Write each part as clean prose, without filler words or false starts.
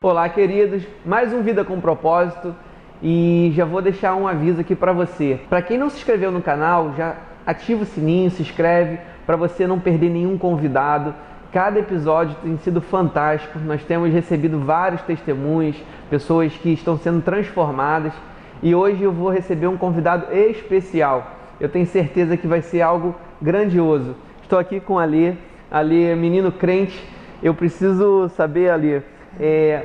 Olá, queridos, mais um Vida com Propósito e já vou deixar um aviso aqui para você. Para quem não se inscreveu no canal, já ativa o sininho, se inscreve para você não perder nenhum convidado. Cada episódio tem sido fantástico, nós temos recebido vários testemunhos, pessoas que estão sendo transformadas e hoje eu vou receber um convidado especial. Eu tenho certeza que vai ser algo grandioso. Estou aqui com a Alê, menino crente. Eu preciso saber, Alê,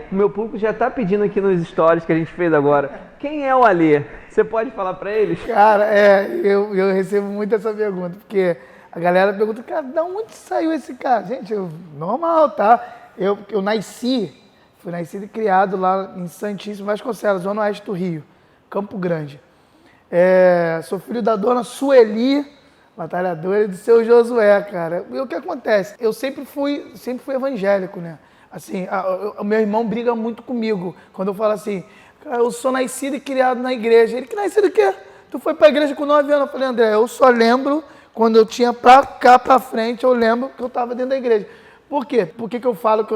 o meu público já está pedindo aqui nos stories que a gente fez agora. Quem é o Alê? Você pode falar para eles? Cara, eu recebo muito essa pergunta, porque a galera pergunta, cara, de onde saiu esse cara? Gente, normal, tá? Eu fui nascido e criado lá em Santíssimo Vasconcelos, zona oeste do Rio, Campo Grande. Sou filho da dona Sueli, batalhadora, e do seu Josué, cara. E o que acontece? Eu sempre fui evangélico, né? Assim, o meu irmão briga muito comigo quando eu falo assim, cara, eu sou nascido e criado na igreja. Ele, que nascido o quê? Tu foi pra igreja com 9 anos? Eu falei, André, eu só lembro quando eu tinha pra cá, pra frente, eu lembro que eu tava dentro da igreja. Por quê? Por que eu falo que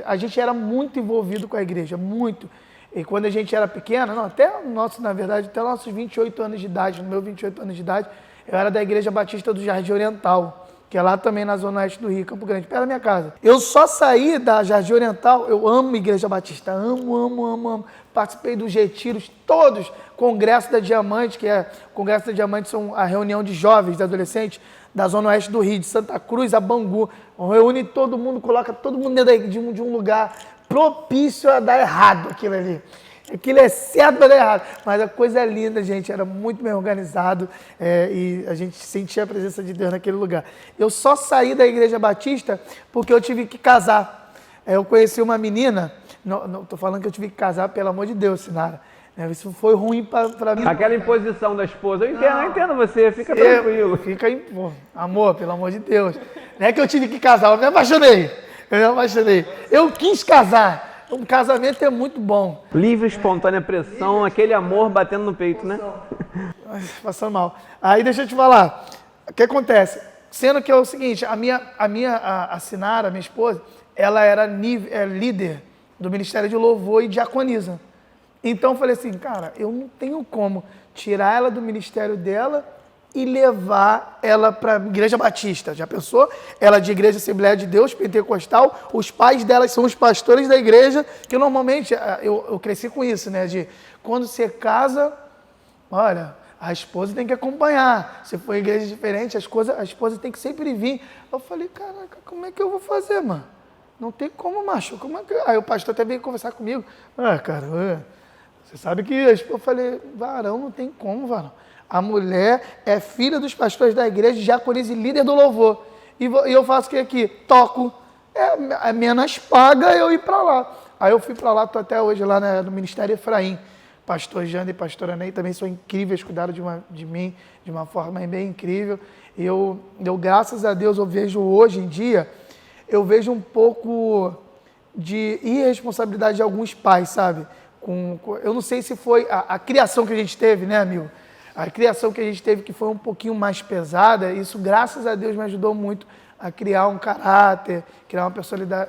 a gente era muito envolvido com a igreja, muito. E quando a gente era pequeno, na verdade, até nossos 28 anos de idade, no meu 28 anos de idade, eu era da Igreja Batista do Jardim Oriental, que é lá também na zona oeste do Rio, Campo Grande, perto da minha casa. Eu só saí da Jardim Oriental, eu amo Igreja Batista, amo. Participei dos retiros todos, Congresso da Diamante, Congresso da Diamante são a reunião de jovens, de adolescentes, da zona oeste do Rio, de Santa Cruz a Bangu. Reúne todo mundo, coloca todo mundo dentro de um lugar propício a dar errado aquilo ali. Aquilo é certo para dar errado, mas a coisa é linda, gente, era muito bem organizado e a gente sentia a presença de Deus naquele lugar. Eu só saí da Igreja Batista porque eu tive que casar. Eu conheci uma menina, não estou falando que eu tive que casar, pelo amor de Deus, Sinara. Isso foi ruim para mim. Aquela imposição da esposa, eu entendo você, fica tranquilo. Amor, pelo amor de Deus. Não é que eu tive que casar, eu me apaixonei. Eu quis casar. Um casamento é muito bom. Livre, espontânea pressão, aquele amor batendo no peito, né? Passando mal. Aí deixa eu te falar. O que acontece? Sendo que é o seguinte, a Sinara, minha esposa, ela era líder do Ministério de Louvor e diaconisa. Então eu falei assim, cara, eu não tenho como tirar ela do ministério dela e levar ela para a Igreja Batista. Já pensou? Ela de Igreja Assembleia de Deus, pentecostal, os pais delas são os pastores da igreja, que normalmente, eu cresci com isso, né? De quando você casa, olha, a esposa tem que acompanhar. Se for igreja diferente, a esposa tem que sempre vir. Eu falei, caraca, como é que eu vou fazer, mano? Não tem como, macho. Como é que... Aí o pastor até veio conversar comigo. Você sabe que... Eu falei, varão, não tem como, varão. A mulher é filha dos pastores da igreja, diaconisa e líder do louvor. E eu faço o que aqui? Toco. É menos paga eu ir para lá. Aí eu fui para lá, estou até hoje lá no Ministério Efraim. Pastor Janda e pastora Ney também são incríveis, cuidaram de mim de uma forma bem incrível. E eu, graças a Deus, eu vejo hoje em dia, eu vejo um pouco de irresponsabilidade de alguns pais, sabe? Eu não sei se foi a criação que a gente teve, né, amigo? A criação que a gente teve que foi um pouquinho mais pesada, isso, graças a Deus, me ajudou muito a criar um caráter, criar uma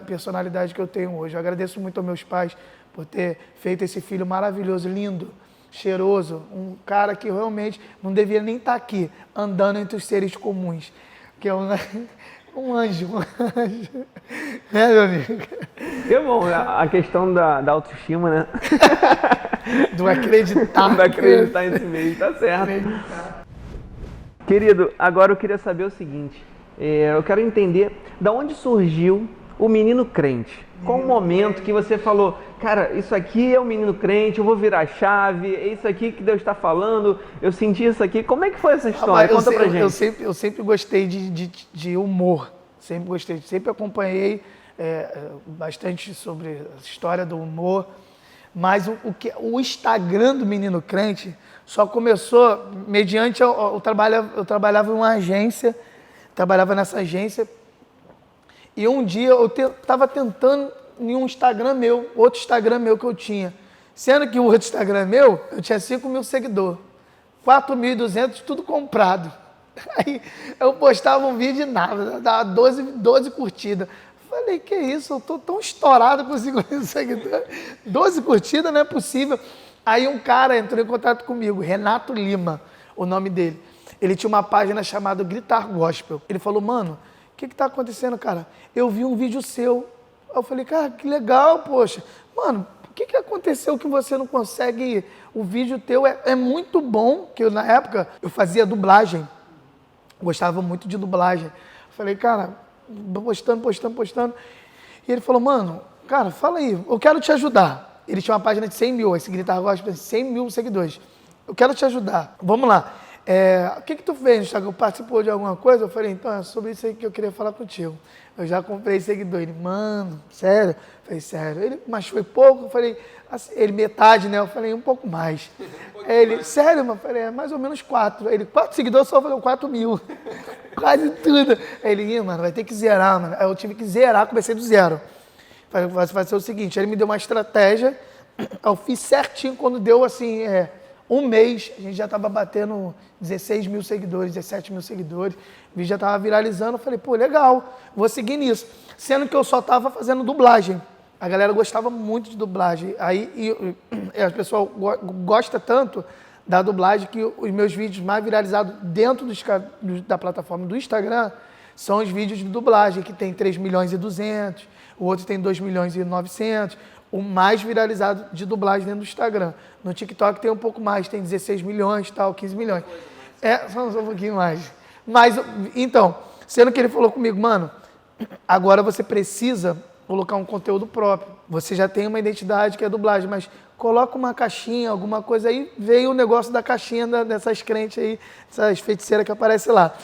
personalidade que eu tenho hoje. Eu agradeço muito aos meus pais por ter feito esse filho maravilhoso, lindo, cheiroso, um cara que realmente não devia nem estar aqui, andando entre os seres comuns, que é um anjo. Né, meu amigo? É bom, a questão da autoestima, né? Do acreditar. Do acreditar em si mesmo, tá certo. Querido, agora eu queria saber o seguinte, eu quero entender da onde surgiu o menino crente. Qual o momento que você falou, cara, isso aqui é o menino crente, eu vou virar a chave, é isso aqui que Deus está falando, eu senti isso aqui. Como é que foi essa história? Conta pra gente. Eu sempre gostei de humor, sempre acompanhei bastante sobre a história do humor, mas o Instagram do Menino Crente só começou mediante, eu trabalhava em uma agência, trabalhava nessa agência, e um dia eu estava tentando em um Instagram meu, outro Instagram meu que eu tinha, sendo que o outro Instagram meu, eu tinha 5 mil seguidores. 4.200, tudo comprado. Aí eu postava um vídeo e nada, dava 12 curtidas. Falei, que isso, eu tô tão estourado com 50 seguidores. 12 curtidas, não é possível. Aí um cara entrou em contato comigo, Renato Lima, o nome dele. Ele tinha uma página chamada Gritar Gospel. Ele falou, mano, o que tá acontecendo, cara? Eu vi um vídeo seu. Eu falei, cara, que legal, poxa. Mano, o que aconteceu que você não consegue... O vídeo teu é muito bom, que na época eu fazia dublagem. Gostava muito de dublagem. Falei, cara, postando. E ele falou, mano, cara, fala aí, eu quero te ajudar. Ele tinha uma página de 100 mil, esse Gritar Gospel, 100 mil seguidores. Eu quero te ajudar. Vamos lá. O que tu fez, Thiago? Participou de alguma coisa? Eu falei, então, é sobre isso aí que eu queria falar contigo. Eu já comprei seguidor. Ele, mano, sério? Eu falei, sério. Ele, mas foi pouco? Eu falei, assim, ele metade, né? Eu falei, um pouco mais. Ele, sério? Eu falei, mais ou menos 4. Ele, 4 seguidores, só falou 4 mil. Quase tudo. Ele, mano, vai ter que zerar, mano. Aí eu tive que zerar, comecei do zero. Falei, vai ser o seguinte, ele me deu uma estratégia, eu fiz certinho quando deu, assim, um mês, a gente já estava batendo 16 mil seguidores, 17 mil seguidores, o vídeo já estava viralizando, eu falei, pô, legal, vou seguir nisso. Sendo que eu só estava fazendo dublagem. A galera gostava muito de dublagem. Aí as pessoas gostam tanto da dublagem que os meus vídeos mais viralizados dentro da plataforma do Instagram são os vídeos de dublagem, que tem 3 milhões e 200, o outro tem 2 milhões e 900, o mais viralizado de dublagem dentro do Instagram. No TikTok tem um pouco mais, tem 16 milhões, tal, 15 milhões. Só um pouquinho mais. Mas, então, sendo que ele falou comigo, mano, agora você precisa colocar um conteúdo próprio. Você já tem uma identidade que é dublagem, mas coloca uma caixinha, alguma coisa aí. Veio o negócio da caixinha dessas crentes aí, essas feiticeiras que aparecem lá,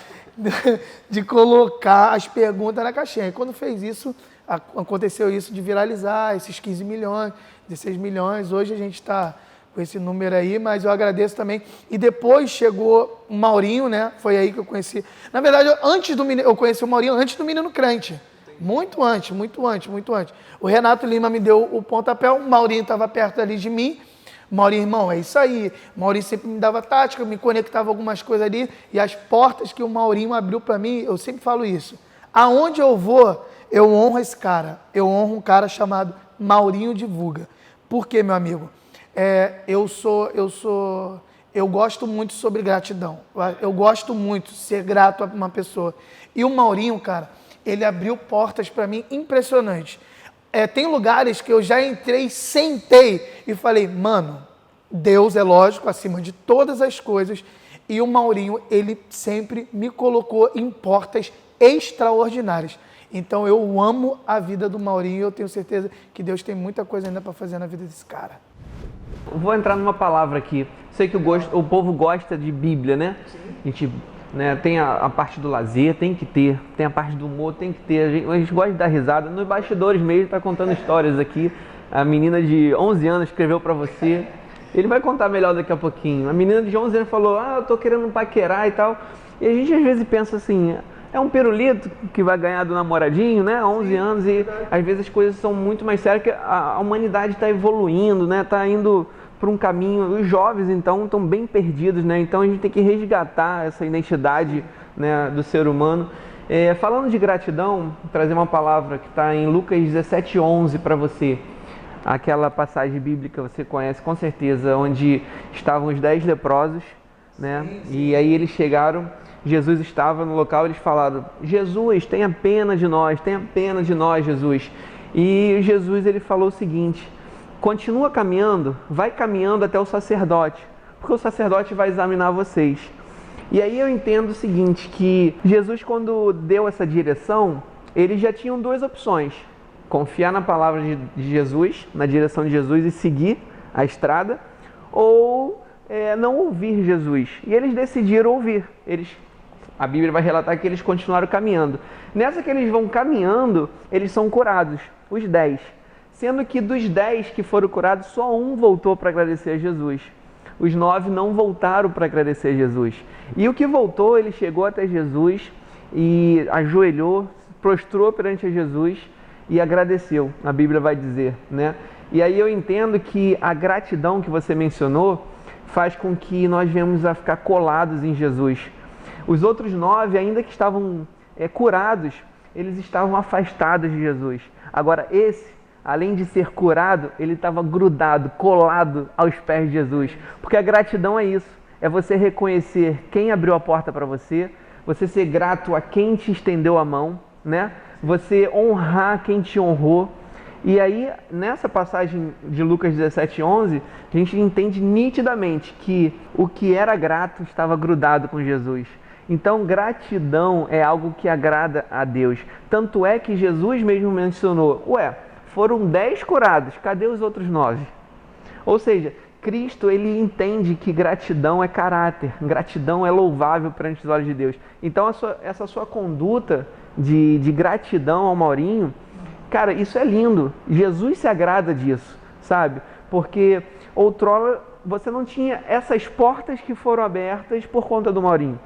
de colocar as perguntas na caixinha. E quando fez isso, aconteceu isso de viralizar esses 15 milhões, 16 milhões. Hoje a gente está com esse número aí, mas eu agradeço também. E depois chegou o Maurinho, né? Foi aí que eu conheci. Na verdade, eu conheci o Maurinho antes do Menino Crente. Muito antes. O Renato Lima me deu o pontapé, o Maurinho estava perto ali de mim. Maurinho, irmão, é isso aí. O Maurinho sempre me dava tática, me conectava algumas coisas ali. E as portas que o Maurinho abriu para mim, eu sempre falo isso. Aonde eu vou, eu honro esse cara. Eu honro um cara chamado Maurinho Divulga. Por quê, meu amigo? Eu gosto muito sobre gratidão. Eu gosto muito de ser grato a uma pessoa. E o Maurinho, cara, ele abriu portas para mim impressionantes. Tem lugares que eu já entrei, sentei e falei, mano, Deus é lógico acima de todas as coisas. E o Maurinho, ele sempre me colocou em portas extraordinárias. Então eu amo a vida do Maurinho e eu tenho certeza que Deus tem muita coisa ainda para fazer na vida desse cara. Vou entrar numa palavra aqui. Sei que o povo gosta de Bíblia, né? Sim. A gente, né, tem a parte do lazer, tem que ter. Tem a parte do humor, tem que ter. A gente gosta de dar risada. Nos bastidores mesmo, tá contando histórias aqui. A menina de 11 anos escreveu para você. Ele vai contar melhor daqui a pouquinho. A menina de 11 anos falou, eu tô querendo paquerar e tal. E a gente às vezes pensa assim, é um pirulito que vai ganhar do namoradinho, né? 11 anos e às vezes as coisas são muito mais sérias, porque a humanidade está evoluindo, né? Está indo para um caminho. Os jovens, então, estão bem perdidos, né? Então a gente tem que resgatar essa identidade, né, do ser humano. Falando de gratidão, vou trazer uma palavra que está em Lucas 17:11 para você. Aquela passagem bíblica você conhece com certeza, onde estavam os 10 leprosos, né? Sim. E aí eles chegaram, Jesus estava no local, eles falaram, Jesus, tenha pena de nós, Jesus. E Jesus, ele falou o seguinte, continua caminhando, vai caminhando até o sacerdote, porque o sacerdote vai examinar vocês. E aí eu entendo o seguinte, que Jesus, quando deu essa direção, eles já tinham duas opções, confiar na palavra de Jesus, na direção de Jesus e seguir a estrada, ou não ouvir Jesus. E eles decidiram ouvir. A Bíblia vai relatar que eles continuaram caminhando. Nessa que eles vão caminhando, eles são curados, os 10. Sendo que dos 10 que foram curados, só um voltou para agradecer a Jesus. Os 9 não voltaram para agradecer a Jesus. E o que voltou, ele chegou até Jesus e ajoelhou, prostrou perante a Jesus e agradeceu, a Bíblia vai dizer, né? E aí eu entendo que a gratidão que você mencionou faz com que nós venhamos a ficar colados em Jesus. Os outros 9, ainda que estavam curados, eles estavam afastados de Jesus. Agora esse, além de ser curado, ele estava grudado, colado aos pés de Jesus. Porque a gratidão é isso, é você reconhecer quem abriu a porta para você, você ser grato a quem te estendeu a mão, né? Você honrar quem te honrou. E aí, nessa passagem de Lucas 17:11, a gente entende nitidamente que o que era grato estava grudado com Jesus. Então, gratidão é algo que agrada a Deus. Tanto é que Jesus mesmo mencionou, foram 10 curados, cadê os outros 9? Ou seja, Cristo, ele entende que gratidão é caráter, gratidão é louvável perante os olhos de Deus. Então, essa sua conduta de gratidão ao Maurinho, cara, isso é lindo. Jesus se agrada disso, sabe? Porque outrora você não tinha essas portas que foram abertas por conta do Maurinho.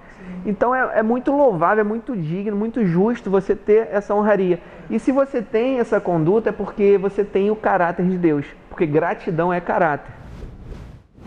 Então é muito louvável, é muito digno, muito justo você ter essa honraria. E se você tem essa conduta é porque você tem o caráter de Deus, porque gratidão é caráter.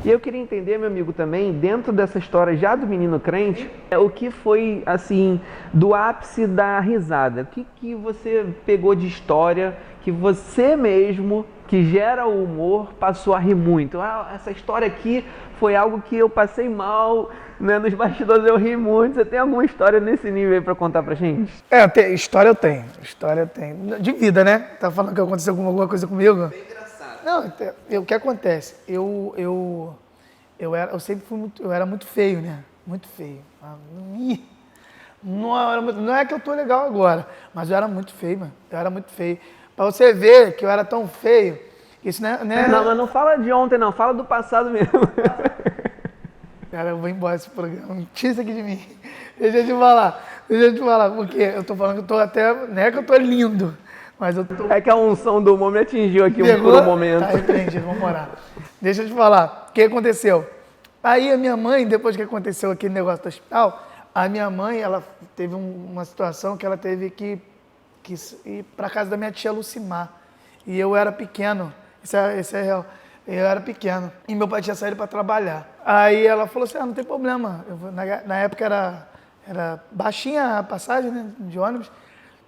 E eu queria entender, meu amigo, também, dentro dessa história já do menino crente, o que foi, assim, do ápice da risada. O que você pegou de história que você mesmo, que gera o humor, passou a rir muito? Essa história aqui foi algo que eu passei mal, né? Nos bastidores eu ri muito. Você tem alguma história nesse nível aí pra contar pra gente? História eu tenho. História eu tenho. De vida, né? Tá falando que aconteceu alguma coisa comigo? Bem engraçado. Não, o que acontece? Eu era muito feio, né? Muito feio. Não é que eu tô legal agora, mas eu era muito feio, mano. Eu era muito feio. Pra você ver que eu era tão feio, isso né? Não, mas não fala de ontem, não. Fala do passado mesmo. Cara, eu vou embora desse programa. Tira isso aqui de mim. Deixa eu te falar, porque eu tô falando que eu tô até... Não é que eu tô lindo, mas eu tô... É que a unção do humor me atingiu aqui por um momento. Tá repreendido, vamos morar. Deixa eu te falar, o que aconteceu? Aí a minha mãe, depois que aconteceu aquele negócio do hospital, a minha mãe, ela teve uma situação que ela teve que ir para casa da minha tia Lucimar. E eu era pequeno, isso é real. Eu era pequeno e meu pai tinha saído para trabalhar. Aí ela falou assim, não tem problema. Na época era baixinha a passagem, né, de ônibus.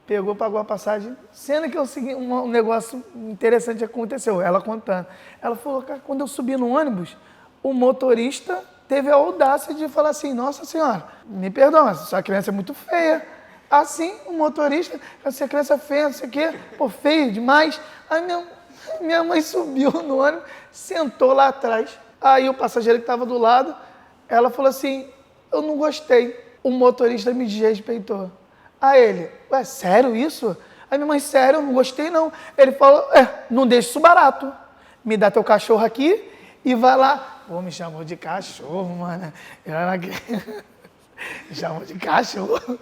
Pegou, pagou a passagem. Sendo que eu segui, um negócio interessante aconteceu, ela contando. Ela falou, cara, quando eu subi no ônibus, o motorista teve a audácia de falar assim, nossa senhora, me perdoa, mas sua criança é muito feia. Assim, o motorista, essa criança feia, não sei o quê, feio demais. Aí minha mãe subiu no ônibus, sentou lá atrás. Aí o passageiro que estava do lado, ela falou assim, eu não gostei. O motorista me desrespeitou. Aí ele, sério isso? Aí minha mãe, sério, eu não gostei não. Ele falou, não deixa isso barato. Me dá teu cachorro aqui e vai lá. Pô, me chamou de cachorro, mano. Me chamou de cachorro.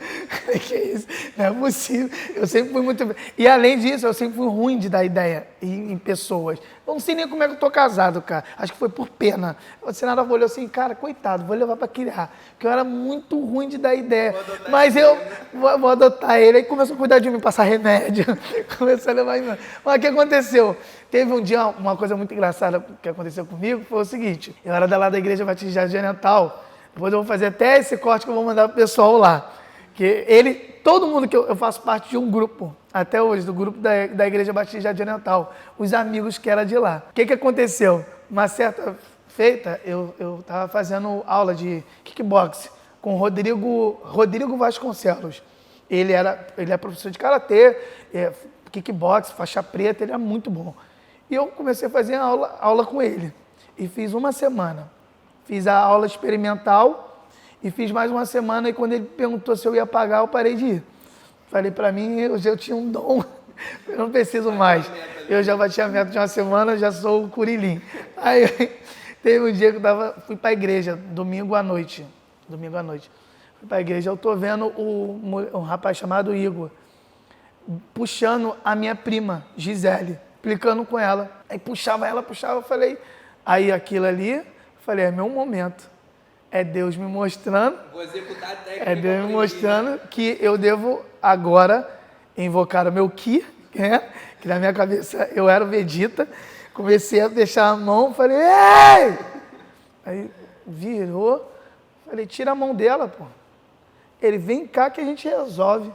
Que isso? Não é possível. Eu sempre fui muito... E além disso, eu sempre fui ruim de dar ideia em pessoas. Eu não sei nem como é que eu tô casado, cara. Acho que foi por pena. A senhora olhou assim, cara, coitado, vou levar pra criar. Porque eu era muito ruim de dar ideia. Mas eu vou adotar ele. Aí começou a cuidar de mim, passar remédio. Começou a levar ele. Mas o que aconteceu? Teve um dia, uma coisa muito engraçada que aconteceu comigo, foi o seguinte. Eu era lá da Igreja Batista de Jardim Oriental. Depois eu vou fazer até esse corte que eu vou mandar pro pessoal lá. Que todo mundo que eu faço parte de um grupo, até hoje, do grupo da Igreja Batista de Jardim Oriental, os amigos que eram de lá. O que aconteceu? Uma certa feita, eu estava fazendo aula de kickbox com o Rodrigo Vasconcelos. Ele é professor de karatê, kickbox, faixa preta, ele é muito bom. E eu comecei a fazer aula com ele. E fiz uma semana. Fiz a aula experimental e fiz mais uma semana. E quando ele perguntou se eu ia pagar, eu parei de ir. Falei, para mim, eu tinha um dom, eu não preciso mais. Eu já bati a meta de uma semana, já sou o curilim. Aí teve um dia que eu fui para a igreja, domingo à noite. Fui para a igreja, eu estou vendo um rapaz chamado Igor, puxando a minha prima, Gisele, implicando com ela. Aí puxava, eu falei, aí aquilo ali, falei, é meu momento. É Deus me mostrando. Vou executar a técnica. É Deus me mostrando que eu devo agora invocar o meu Ki, né? Que na minha cabeça eu era o Vegeta. Comecei a deixar a mão, falei, ei! Aí virou, falei, tira a mão dela, pô. Ele, vem cá que a gente resolve.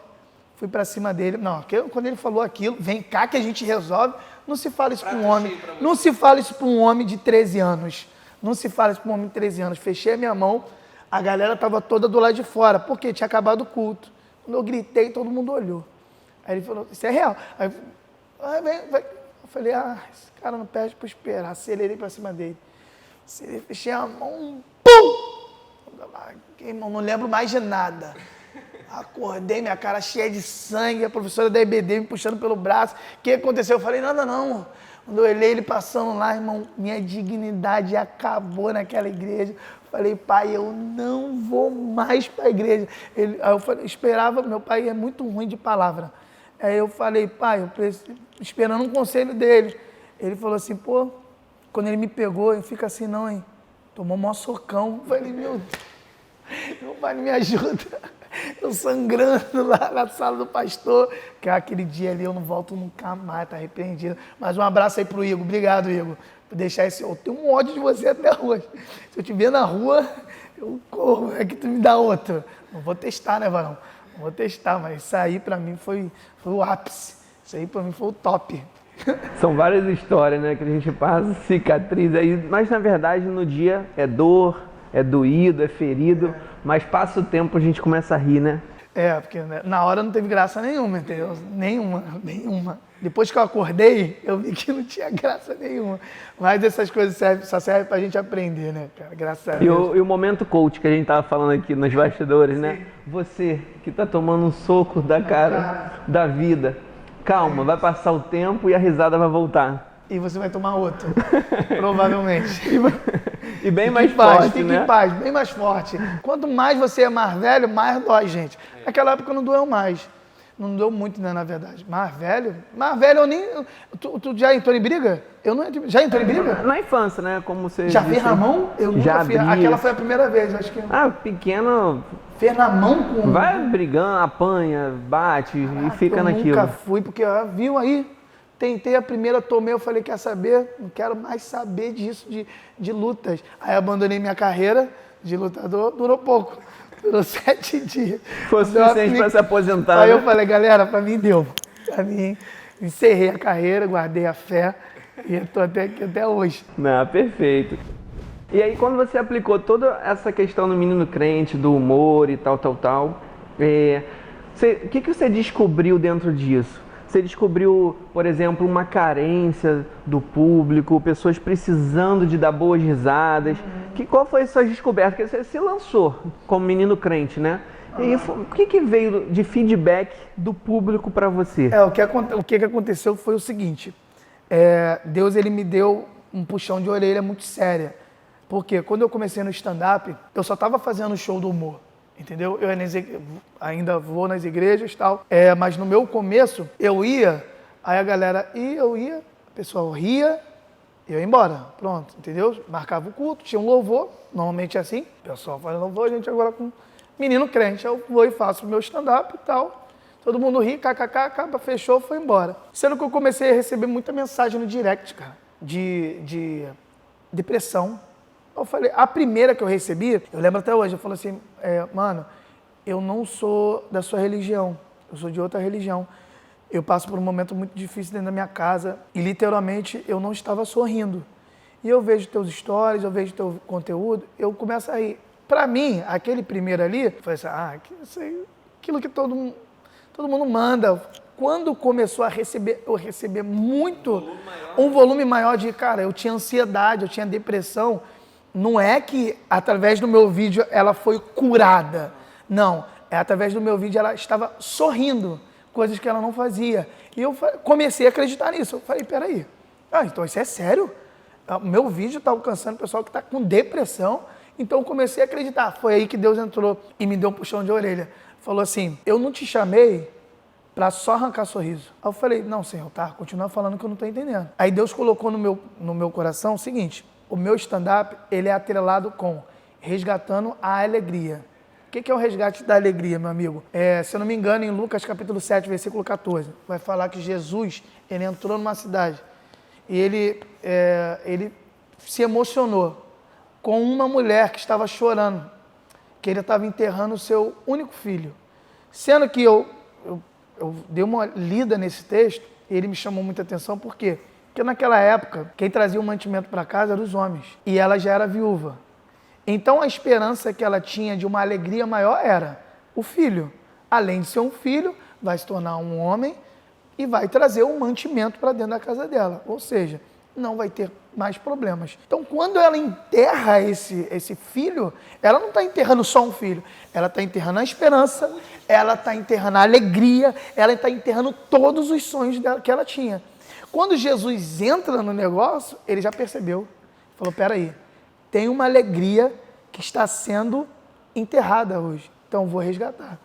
Fui pra cima dele. Não, quando ele falou aquilo, vem cá que a gente resolve, não se fala isso para um homem. Não se fala isso para um homem de 13 anos. Não se fala isso para um homem de 13 anos. Fechei a minha mão, a galera tava toda do lado de fora, porque tinha acabado o culto. Quando eu gritei, todo mundo olhou. Aí ele falou, isso é real. Aí eu falei, esse cara não perde para esperar. Acelerei para cima dele. Fechei a mão, pum! Não lembro mais de nada. Acordei, minha cara cheia de sangue, a professora da EBD me puxando pelo braço. O que aconteceu? Eu falei, nada não. Quando eu olhei ele passando lá, irmão, minha dignidade acabou naquela igreja. Falei, pai, eu não vou mais para a igreja. Aí eu falei, esperava, meu pai é muito ruim de palavra. Aí eu falei, pai, eu esperando um conselho dele. Ele falou assim, pô, quando ele me pegou, eu fico assim, não, hein? Tomou um maior socão. Eu falei, meu Deus, meu pai não me ajuda. Eu sangrando lá na sala do pastor, que aquele dia ali eu não volto nunca mais, tá arrependido. Mas um abraço aí pro Igor, obrigado, Igor, por deixar esse... Eu tenho um ódio de você até hoje. Se eu te ver na rua, eu corro, é que tu me dá outro. Não vou testar, né, varão? Não vou testar, mas isso aí pra mim foi o ápice. Isso aí pra mim foi o top. São várias histórias, né, que a gente passa, cicatriz aí, mas na verdade no dia é dor, é doído, é ferido, mas passa o tempo a gente começa a rir, né? Porque na hora não teve graça nenhuma, entendeu? Nenhuma. Depois que eu acordei, eu vi que não tinha graça nenhuma. Mas essas coisas só servem pra gente aprender, né, cara? Graças a Deus. E o momento coach que a gente tava falando aqui nos bastidores, né? Você que tá tomando um soco da cara da vida, calma, vai passar o tempo e a risada vai voltar. E você vai tomar outro, provavelmente. E bem mais forte, fique né? em paz, bem mais forte. Quanto mais você é mais velho, mais dói, gente. Naquela época não doeu mais. Não doeu muito, né, na verdade. Mais velho eu nem... Tu já entrou em briga? Eu não entrei. Já entrou em briga? Na infância, né? Como você já fez na mão? Eu nunca fiz. Aquela foi a primeira vez, acho que... pequeno... Fez na mão com... Vai brigando, apanha, bate e fica naquilo. Eu nunca fui, porque, viu aí... Tentei a primeira, tomei, eu falei, quer saber? Não quero mais saber disso, de lutas. Aí abandonei minha carreira de lutador, durou pouco. Durou 7 dias. Foi o suficiente para se aposentar, Aí né? eu falei, galera, para mim deu. Para mim, encerrei a carreira, guardei a fé e estou até aqui até hoje. Não, perfeito. E aí, quando você aplicou toda essa questão do menino crente, do humor e tal, o que você descobriu dentro disso? Você descobriu, por exemplo, uma carência do público, pessoas precisando de dar boas risadas. Qual foi a sua descoberta? Porque você se lançou como menino crente, né? E o que veio de feedback do público para você? O que aconteceu foi o seguinte. Deus ele me deu um puxão de orelha muito séria. Porque quando eu comecei no stand-up, eu só estava fazendo show do humor. Entendeu? Eu ainda vou nas igrejas e tal. Mas no meu começo, eu ia, aí a galera ia, o pessoal ria, e eu ia embora. Pronto, entendeu? Marcava o culto, tinha um louvor, normalmente é assim. O pessoal faz louvor, a gente agora com menino crente. Eu vou e faço o meu stand-up e tal. Todo mundo ri, kkk, acaba, fechou, foi embora. Sendo que eu comecei a receber muita mensagem no direct, cara, de depressão. Eu falei, a primeira que eu recebi, eu lembro até hoje, eu falei assim, mano, eu não sou da sua religião, eu sou de outra religião. Eu passo por um momento muito difícil dentro da minha casa e literalmente eu não estava sorrindo. E eu vejo teus stories, eu vejo teu conteúdo, eu começo a rir. Pra mim, aquele primeiro ali, foi assim, aquilo que todo mundo manda. Quando começou eu receber muito, um volume maior de, cara, eu tinha ansiedade, eu tinha depressão. Não é que através do meu vídeo ela foi curada. Não, através do meu vídeo ela estava sorrindo, coisas que ela não fazia. E eu comecei a acreditar nisso. Eu falei, peraí, então isso é sério? O meu vídeo está alcançando o pessoal que está com depressão. Então eu comecei a acreditar. Foi aí que Deus entrou e me deu um puxão de orelha. Falou assim, eu não te chamei para só arrancar sorriso. Aí eu falei, não, Senhor, continua falando que eu não estou entendendo. Aí Deus colocou no meu coração o seguinte, o meu stand-up, ele é atrelado com resgatando a alegria. O que é o resgate da alegria, meu amigo? Se eu não me engano, em Lucas capítulo 7, versículo 14, vai falar que Jesus, ele entrou numa cidade e ele se emocionou. com uma mulher que estava chorando, que ele estava enterrando o seu único filho. Sendo que eu dei uma lida nesse texto, e ele me chamou muita atenção, por quê? Porque naquela época, quem trazia o mantimento para casa eram os homens, e ela já era viúva. Então a esperança que ela tinha de uma alegria maior era o filho. Além de ser um filho, vai se tornar um homem e vai trazer um mantimento para dentro da casa dela. Ou seja, não vai ter mais problemas. Então, quando ela enterra esse filho, ela não está enterrando só um filho, ela está enterrando a esperança, ela está enterrando a alegria, ela está enterrando todos os sonhos dela, que ela tinha. Quando Jesus entra no negócio, ele já percebeu, falou, peraí, tem uma alegria que está sendo enterrada hoje, então vou resgatar.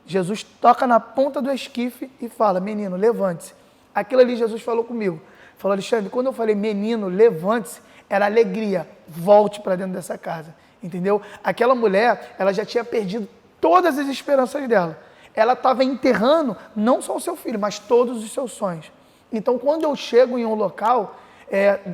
Jesus toca na ponta do esquife e fala, menino, levante-se. Aquilo ali Jesus falou comigo. Falou, Alexandre, quando eu falei, menino, levante-se, era alegria, volte para dentro dessa casa, entendeu? Aquela mulher, ela já tinha perdido todas as esperanças dela. Ela estava enterrando não só o seu filho, mas todos os seus sonhos. Então, quando eu chego em um local,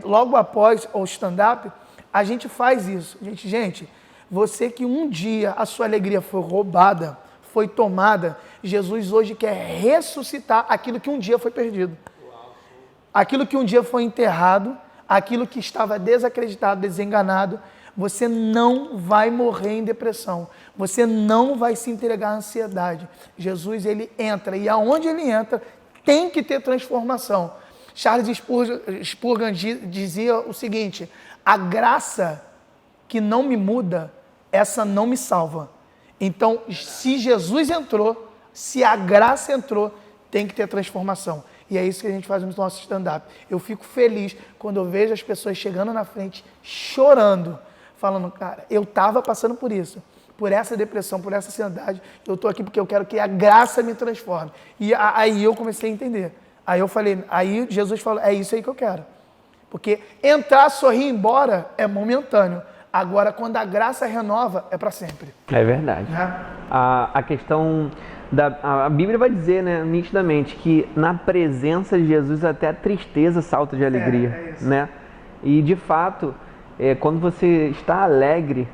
logo após o stand-up, a gente faz isso. Gente, você que um dia a sua alegria foi roubada, foi tomada, Jesus hoje quer ressuscitar aquilo que um dia foi perdido. Aquilo que um dia foi enterrado, aquilo que estava desacreditado, desenganado, você não vai morrer em depressão, você não vai se entregar à ansiedade. Jesus, ele entra, e aonde ele entra, tem que ter transformação. Charles Spurgeon dizia o seguinte, a graça que não me muda, essa não me salva. Então, se Jesus entrou, se a graça entrou, tem que ter transformação. E é isso que a gente faz no nosso stand-up. Eu fico feliz quando eu vejo as pessoas chegando na frente, chorando, falando, cara, eu estava passando por isso, por essa depressão, por essa ansiedade, eu estou aqui porque eu quero que a graça me transforme. E aí eu comecei a entender. Aí eu falei, aí Jesus falou, é isso aí que eu quero. Porque entrar, sorrir e ir embora é momentâneo. Agora, quando a graça renova, é para sempre. É verdade. A questão... A Bíblia vai dizer, né, nitidamente, que na presença de Jesus até a tristeza salta de alegria, né? E de fato, quando você está alegre,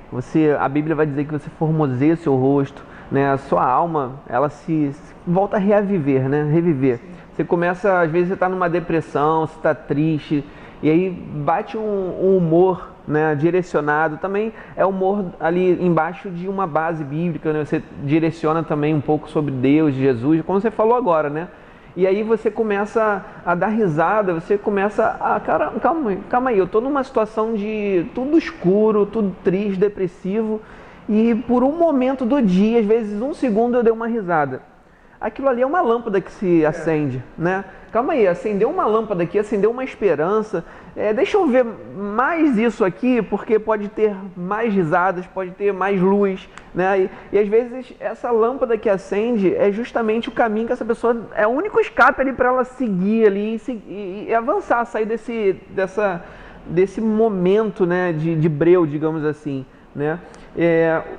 a Bíblia vai dizer que você formoseia seu rosto, né? A sua alma, ela se volta a reviver, né? Reviver. Sim. Você começa, às vezes você está numa depressão, você está triste, e aí bate um humor, né, direcionado, também é humor ali embaixo de uma base bíblica, né? Você direciona também um pouco sobre Deus, Jesus, como você falou agora, né? E aí você começa a dar risada, você começa a... Cara, calma aí, eu estou numa situação de tudo escuro, tudo triste, depressivo, e por um momento do dia, às vezes um segundo eu dei uma risada. Aquilo ali é uma lâmpada que se acende, né? Calma aí, acendeu uma lâmpada aqui, acendeu uma esperança. Deixa eu ver mais isso aqui, porque pode ter mais risadas, pode ter mais luz, né? E às vezes essa lâmpada que acende é justamente o caminho que essa pessoa... É o único escape ali para ela seguir ali e avançar, sair desse momento, né, de breu, digamos assim, né?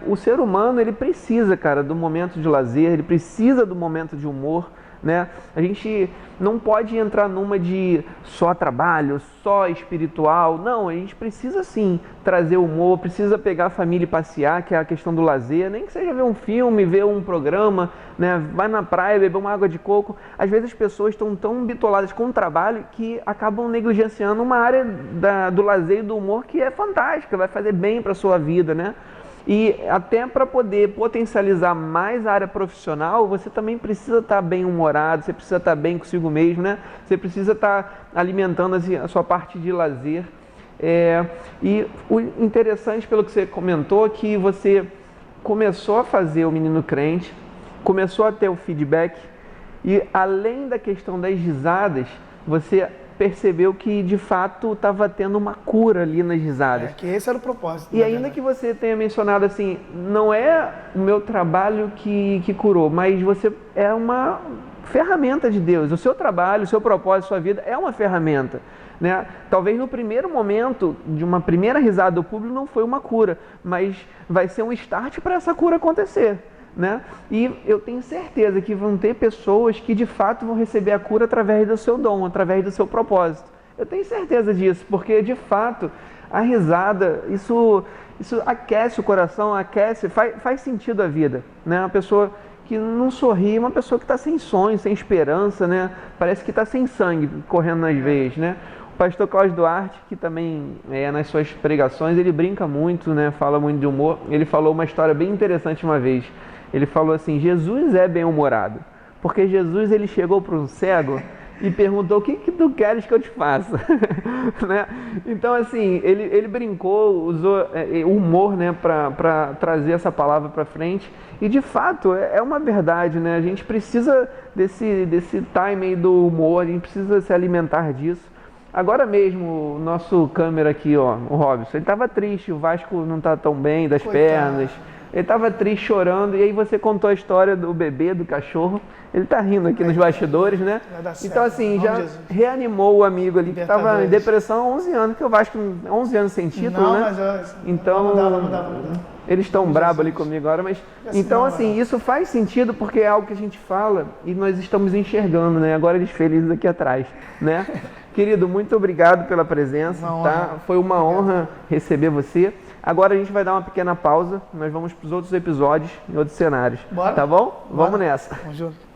O ser humano, ele precisa, cara, do momento de lazer, ele precisa do momento de humor, né? A gente não pode entrar numa de só trabalho, só espiritual. Não, a gente precisa sim trazer humor, precisa pegar a família e passear, que é a questão do lazer, nem que seja ver um filme, ver um programa, né? Vai na praia, beber uma água de coco. Às vezes as pessoas estão tão bitoladas com o trabalho que acabam negligenciando uma área do lazer e do humor que é fantástica, vai fazer bem para a sua vida, né? E até para poder potencializar mais a área profissional, você também precisa estar bem humorado, você precisa estar bem consigo mesmo, né? Você precisa estar alimentando a sua parte de lazer. E o interessante, pelo que você comentou, que você começou a fazer o Menino Crente, começou a ter o feedback, e além da questão das risadas, você percebeu que de fato estava tendo uma cura ali nas risadas. Que esse era o propósito. E ainda que você tenha mencionado assim, não é o meu trabalho que curou, mas você é uma ferramenta de Deus. O seu trabalho, o seu propósito, a sua vida é uma ferramenta, né? Talvez no primeiro momento, de uma primeira risada do público, não foi uma cura, mas vai ser um start para essa cura acontecer, né? E eu tenho certeza que vão ter pessoas que de fato vão receber a cura através do seu dom, através do seu propósito. Eu tenho certeza disso, porque de fato A risada, isso aquece o coração, faz sentido a vida, né? Uma pessoa que não sorri, uma pessoa que está sem sonho, sem esperança, né? Parece que está sem sangue correndo nas veias, né? O pastor Cláudio Duarte, que também nas suas pregações, ele brinca muito, né? Fala muito de humor. Ele falou uma história bem interessante uma vez. Ele falou assim, Jesus é bem-humorado, porque Jesus ele chegou para um cego e perguntou, o que tu queres que eu te faça? Né? Então, assim, ele brincou, usou o humor, né, para trazer essa palavra para frente. E, de fato, é uma verdade, né? A gente precisa desse time aí do humor, a gente precisa se alimentar disso. Agora mesmo, o nosso câmera aqui, ó, o Robson, ele estava triste, o Vasco não está tão bem das pernas. Ele estava triste, chorando, e aí você contou a história do bebê, do cachorro. Ele está rindo aqui nos bastidores, né? Então, assim, já reanimou o amigo ali que estava em depressão há 11 anos, porque o Vasco 11 anos sem título, né? Então, eles estão bravos ali comigo agora, mas... Então, assim, isso faz sentido porque é algo que a gente fala e nós estamos enxergando, né? Agora eles felizes aqui atrás, né? Querido, muito obrigado pela presença, tá? Foi uma honra receber você. Agora a gente vai dar uma pequena pausa, nós vamos para os outros episódios, em outros cenários. Bora. Tá bom? Vamos nessa. Vamos junto.